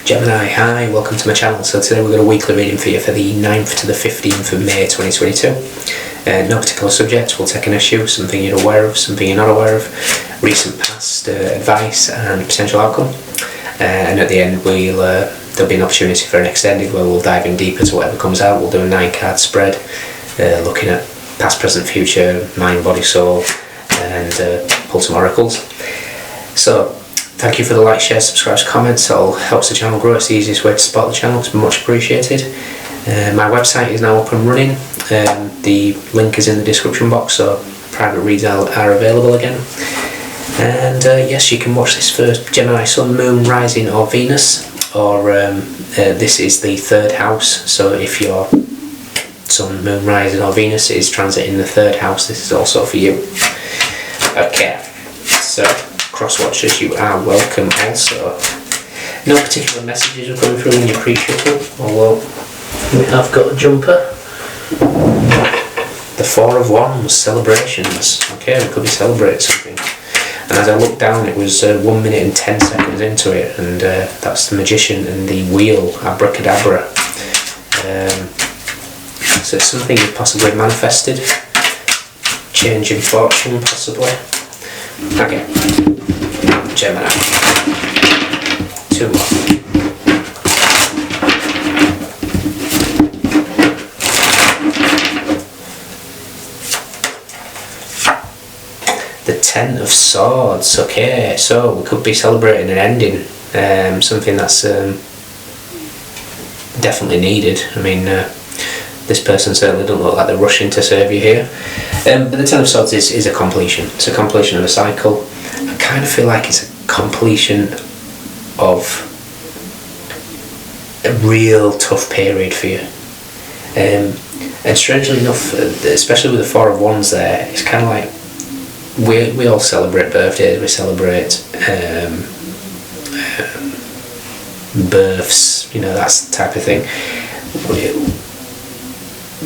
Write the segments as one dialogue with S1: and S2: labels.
S1: Gemini, hi, welcome to my channel. So today we've got a weekly reading for you for the 9th to the 15th of May 2022. No particular subject, we'll take an issue, something you're aware of, something you're not aware of, recent past advice and potential outcome. And at the end there'll be an opportunity for an extended where we'll dive in deeper to whatever comes out. We'll do a 9-card spread, looking at past, present, future, mind, body, soul, and pull some oracles. So thank you for the like, share, subscribe, comments. It all helps the channel grow. It's the easiest way to support the channel. It's much appreciated. My website is now up and running. The link is in the description box, so private reads are available again. And yes, you can watch this for Gemini, Sun, Moon, Rising or Venus, or this is the third house, so if your Sun, Moon, Rising or Venus is transiting the third house, this is also for you. Okay, so cross-watchers, you are welcome also. No particular messages are coming through in your pre-shuffle, although we have got a jumper. The Four of Wands, celebrations. Okay, we could be celebrating something. And as I looked down, it was 1 minute and 10 seconds into it, and that's the Magician and the Wheel, abracadabra. So it's something you possibly manifested, change in fortune possibly. Okay, Gemini, 2 more. The Ten of Swords. Okay, so we could be celebrating an ending, something that's definitely needed. I mean, this person certainly doesn't look like they're rushing to serve you here. But the Ten of Swords is a completion. It's a completion of a cycle. I kind of feel like it's a completion of a real tough period for you. And strangely enough, especially with the Four of Wands there, it's kind of like we all celebrate birthdays, we celebrate births, you know, that's the type of thing.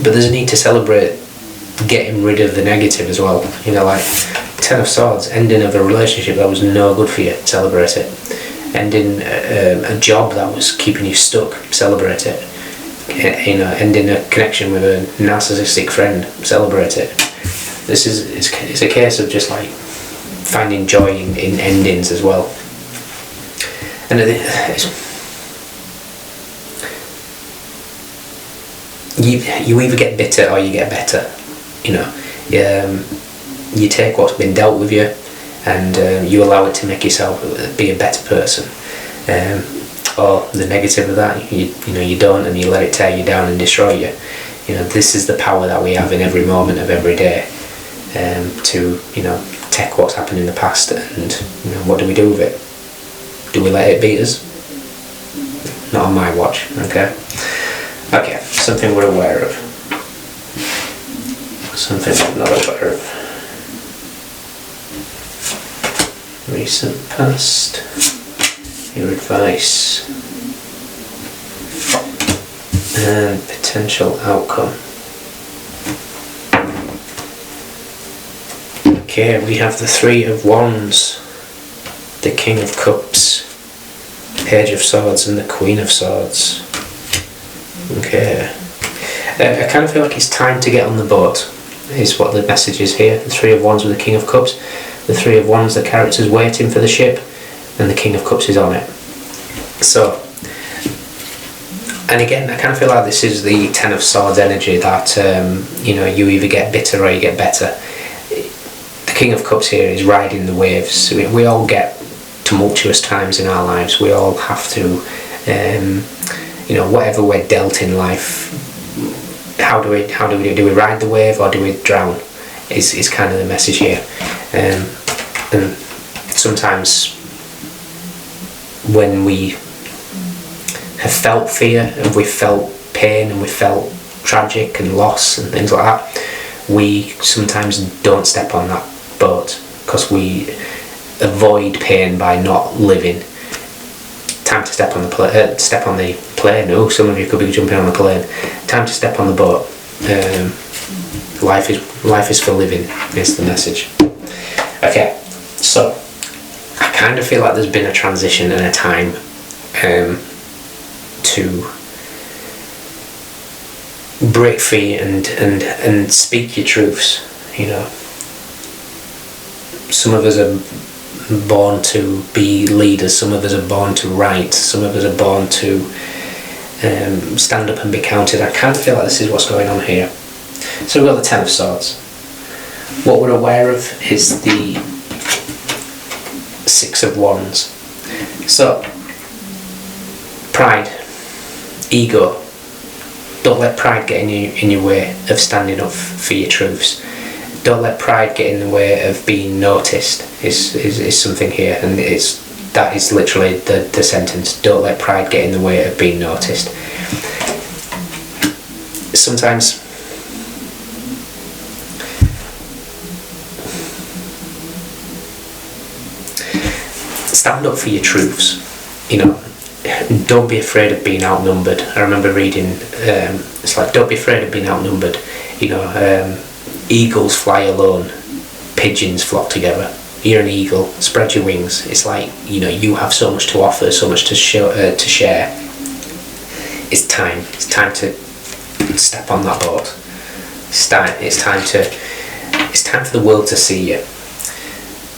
S1: But there's a need to celebrate getting rid of the negative as well. You know, like Ten of Swords, ending of a relationship that was no good for you, celebrate it. Ending a job that was keeping you stuck, celebrate it. You know, ending a connection with a narcissistic friend, celebrate it. This is it's a case of just like finding joy in endings as well. And you either get bitter or you get better. You know, you take what's been dealt with you, and you allow it to make yourself be a better person. Or the negative of that, you know, you don't, and you let it tear you down and destroy you. You know, this is the power that we have in every moment of every day. To, you know, take what's happened in the past and, you know, what do we do with it? Do we let it beat us? Not on my watch, okay? Okay, something we're aware of. Something I'm not aware of. Recent past. Your advice. And potential outcome. Okay, we have the Three of Wands, the King of Cups, Page of Swords and the Queen of Swords. Okay, I kind of feel like it's time to get on the boat, is what the message is here. The Three of Wands with the King of Cups, the Three of Wands, the character's waiting for the ship, and the King of Cups is on it. So, and again, I kind of feel like this is the Ten of Swords energy that, you know, you either get bitter or you get better. The King of Cups here is riding the waves. We all get tumultuous times in our lives. We all have to, you know, whatever we're dealt in life, how do we do? Do we ride the wave or do we drown? Is kind of the message here. And sometimes when we have felt fear and we felt pain and we felt tragic and loss and things like that, we sometimes don't step on that boat because we avoid pain by not living. Time to step on the plane. Oh, some of you could be jumping on the plane. Time to step on the boat. Life is for living is the message. Okay, so I kind of feel like there's been a transition and a time to break free and speak your truths. You know, some of us are born to be leaders, some of us are born to write, some of us are born to stand up and be counted. I kind of feel like this is what's going on here. So we've got the Ten of Swords. What we're aware of is the Six of Wands. So, pride, ego. Don't let pride get in your way of standing up for your truths. Don't let pride get in the way of being noticed. Is something here, and that is literally the sentence. Don't let pride get in the way of being noticed. Sometimes stand up for your truths. You know, don't be afraid of being outnumbered. I remember reading, it's like, don't be afraid of being outnumbered. You know, eagles fly alone, pigeons flock together. You're an eagle, spread your wings. It's like, you know, you have so much to offer, so much to share. It's time to step on that boat. It's time for the world to see you.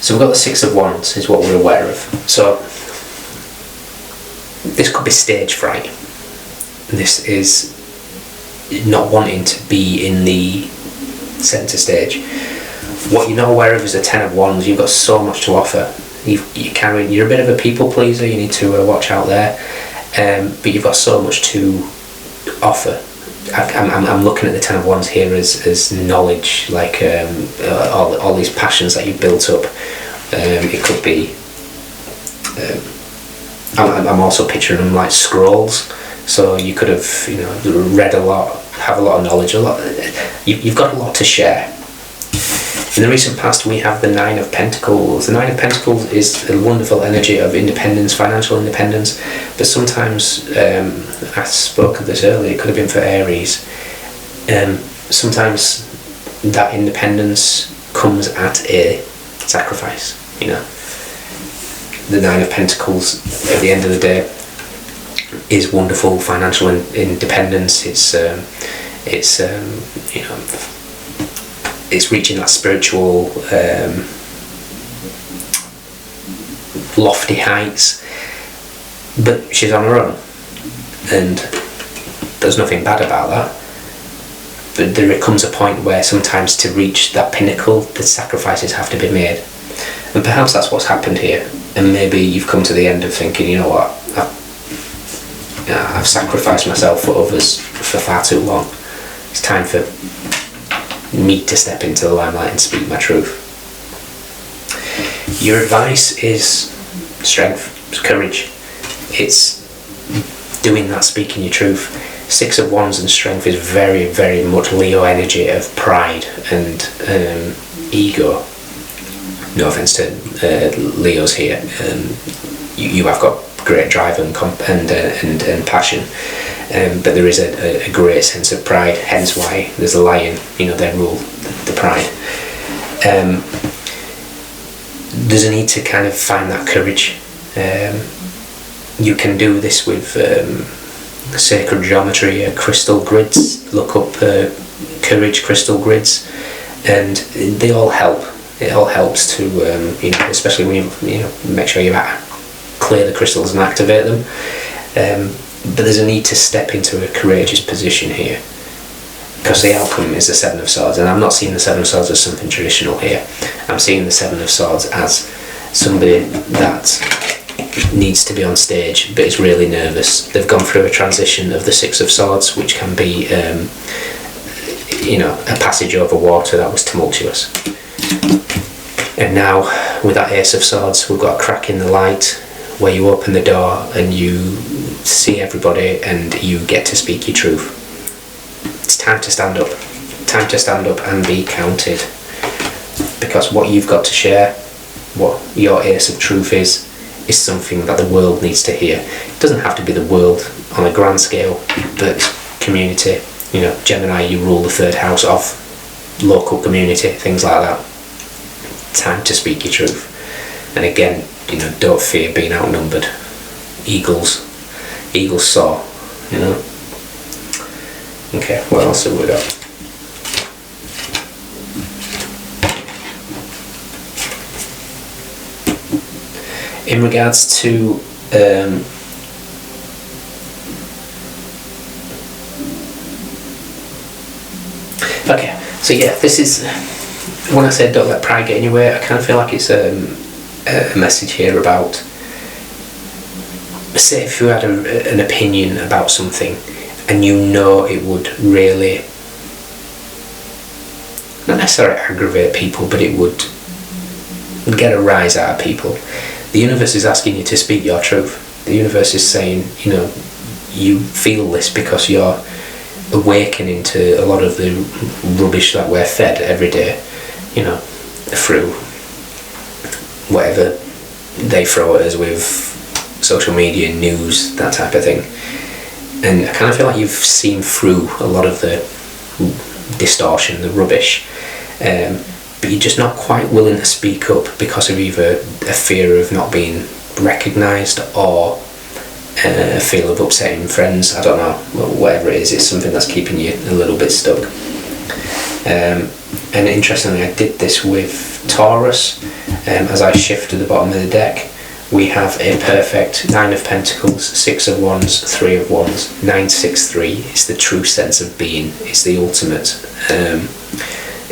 S1: So we've got the Six of Wands is what we're aware of. So this could be stage fright. This is not wanting to be in the centre stage. What you're not aware of is the Ten of Wands. You've got so much to offer. You're a bit of a people pleaser. You need to watch out there. But you've got so much to offer. I'm looking at the Ten of Wands here as knowledge, like all these passions that you've built up. It could be. I'm also picturing them like scrolls. So you could have, you know, read a lot, have a lot of knowledge, you've got a lot to share. In the recent past, we have the Nine of Pentacles. The Nine of Pentacles is a wonderful energy of independence, financial independence, but sometimes, I spoke of this earlier, it could have been for Aries, sometimes that independence comes at a sacrifice, you know. The Nine of Pentacles, at the end of the day, is wonderful financial independence. It's you know, it's reaching that spiritual lofty heights, but she's on her own, and there's nothing bad about that. But there comes a point where sometimes to reach that pinnacle, the sacrifices have to be made, and perhaps that's what's happened here. And maybe you've come to the end of thinking, you know what, I've sacrificed myself for others for far too long. It's time for me to step into the limelight and speak my truth. Your advice is strength, it's courage. It's doing that, speaking your truth. Six of Wands and strength is very, very much Leo energy of pride and ego. No offense to Leos here. You have got great drive and passion, but there is a great sense of pride. Hence why there's a lion. You know, they rule the pride. There's a need to kind of find that courage. You can do this with sacred geometry, crystal grids. Look up courage crystal grids, and they all help. It all helps to you know, especially when you make sure you clear the crystals and activate them. But there's a need to step into a courageous position here, because the outcome is the Seven of Swords, and I'm not seeing the Seven of Swords as something traditional here. I'm seeing the Seven of Swords as somebody that needs to be on stage but is really nervous. They've gone through a transition of the Six of Swords, which can be you know, a passage over water that was tumultuous. And now with that Ace of Swords, we've got a crack in the light where you open the door and you see everybody and you get to speak your truth. It's time to stand up. Time to stand up and be counted. Because what you've got to share, what your Ace of Truth is something that the world needs to hear. It doesn't have to be the world on a grand scale, but community. You know, Gemini, you rule the third house of local community, things like that. Time to speak your truth. And again, you know, don't fear being outnumbered. Eagles soar you know. Okay, what else have we got? In regards to okay, so yeah, this is, when I said don't let pride get in your way, I kind of feel like it's a message here about, say if you had an opinion about something and you know it would really, not necessarily aggravate people, but it would get a rise out of people. The universe is asking you to speak your truth. The universe is saying, you know, you feel this because you're awakening to a lot of the rubbish that we're fed every day, you know, through whatever they throw at us with social media, news, that type of thing. And I kind of feel like you've seen through a lot of the distortion, the rubbish, but you're just not quite willing to speak up because of either a fear of not being recognised or a feel of upsetting friends. I don't know, whatever it is, it's something that's keeping you a little bit stuck. And interestingly, I did this with Taurus. As I shift to the bottom of the deck, we have a perfect 9 of Pentacles, 6 of Wands, 3 of Wands, 963. It's the true sense of being. It's the ultimate.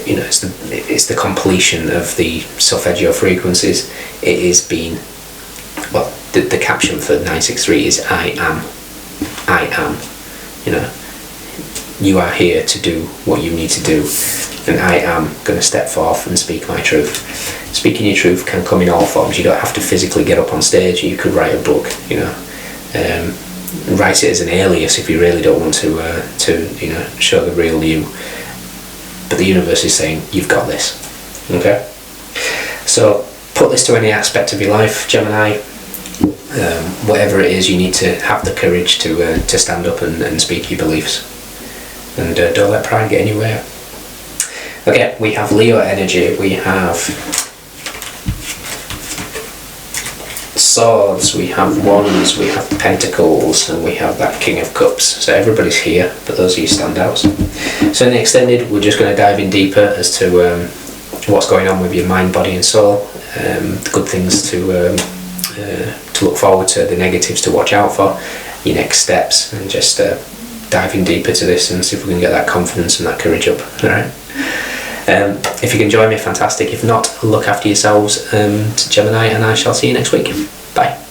S1: You know, it's the completion of the solfeggio frequencies. It is being, well, the caption for 963 is I am. I am. You know, you are here to do what you need to do, and I am going to step forth and speak my truth. Speaking your truth can come in all forms. You don't have to physically get up on stage. You could write a book, you know, write it as an alias if you really don't want to you know, show the real you. But the universe is saying, you've got this. Okay? So put this to any aspect of your life, Gemini. Whatever it is, you need to have the courage to stand up and speak your beliefs. And don't let pride get in your way. Okay, we have Leo energy. We have swords, we have wands, we have pentacles, and we have that King of Cups. So everybody's here, but those are your standouts. So in the extended, we're just going to dive in deeper as to what's going on with your mind, body and soul, the good things to look forward to, the negatives to watch out for, your next steps, and just dive in deeper to this and see if we can get that confidence and that courage up. Alright. If you can join me, fantastic. If not, look after yourselves, Gemini, and I shall see you next week. Bye.